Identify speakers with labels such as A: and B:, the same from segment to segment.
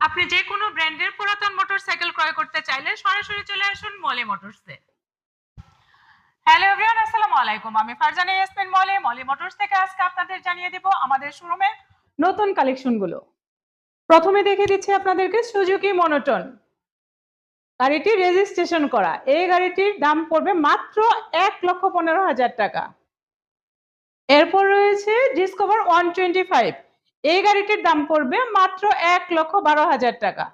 A: আপনি যে কোনো ব্র্যান্ডের পুরাতন মোটরসাইকেল ক্রয় করতে চাইলে সরাসরি চলে আসুন মলি মোটরসে। হ্যালো এভরিওয়ান, আসসালামু আলাইকুম। আমি ফারজানা ইয়াসমিন মলি মোটরস থেকে আজকে আপনাদের জানিয়ে দিব আমাদের শোরুমে নতুন কালেকশনগুলো। প্রথমে দেখে দিচ্ছি আপনাদেরকে সুজুকি মনোটন। গাড়িটি রেজিস্ট্রেশন করা। এই গাড়িটির দাম পড়বে মাত্র 1,15,000 টাকা। এরপর রয়েছে ডিসকভার 125। এই গাড়িটির দাম পড়বে মাত্র 1,12,000 টাকা।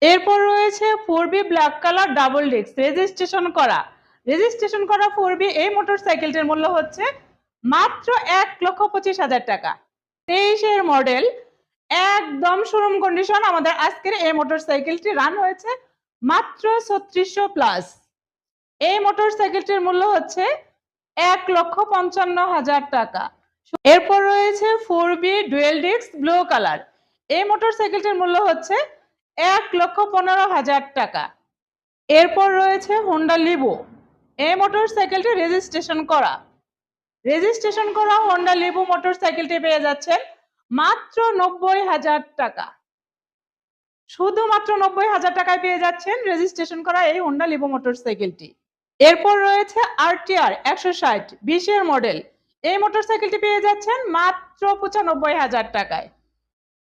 A: এরপর রয়েছে 4B black colour double disc registration করা 4B এই মোটরসাইকেলটির মূল্য হচ্ছে মাত্র 1,25,000 টাকা। 23-এর মডেল, একদম শোরুম কন্ডিশন। আমাদের আজকের এই মোটরসাইকেলটি রান হয়েছে মাত্র 3600 প্লাস। এই মোটরসাইকেলটির মূল্য হচ্ছে 1,55,000 টাকা। এরপর রয়েছে 4B dual disk blue colour. এই মোটরসাইকেলটির মূল্য হচ্ছে 1,15,000 টাকা। এরপর রয়েছে হোন্ডা লিভো। এই মোটরসাইকেলটি রেজিস্ট্রেশন করা হোন্ডা লিভো মোটরসাইকেলটি পেয়ে যাচ্ছেন মাত্র 90,000 টাকা। শুধুমাত্র 90,000 টাকায় পেয়ে যাচ্ছেন রেজিস্ট্রেশন করা এই হোন্ডা লিভো মোটরসাইকেলটি। এরপর রয়েছে RTR 160 20-এর মডেল। এই মোটরসাইকেলটি পেয়ে যাচ্ছেন মাত্র 95,000 টাকায়।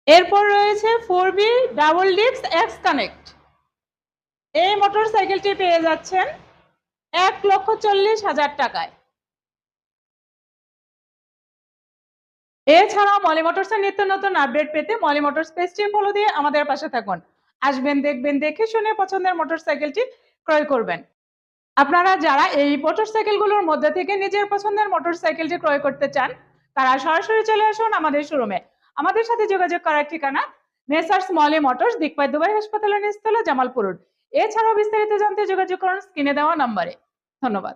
A: এরপর রয়েছে 4B double disc x connect. এই মোটরসাইকেলটি পেয়ে যাচ্ছেন 1,40,000 টাকায়। এছাড়াও মলি মোটরসের নিত্য নতুন আপডেট পেতে মলি মোটরস পেজটি ফলো দিয়ে আমাদের পাশে থাকুন। আসবেন, দেখবেন, দেখে শুনে পছন্দের মোটরসাইকেলটি ক্রয় করবেন। আপনারা যারা এই মোটরসাইকেলগুলোর মধ্যে থেকে নিজের পছন্দের মোটরসাইকেলটি ক্রয় করতে চান, তারা সরাসরি চলে আসুন আমাদের শোরুমে। আমাদের সাথে যোগাযোগ করার ঠিকানা মেসার্স মলি মোটরস, দিকপাই দুবাই হাসপাতালের নিচতলা, জামালপুর রোড। এছাড়াও বিস্তারিত জানতে যোগাযোগ করুন স্ক্রিনে দেওয়া নম্বরে। ধন্যবাদ।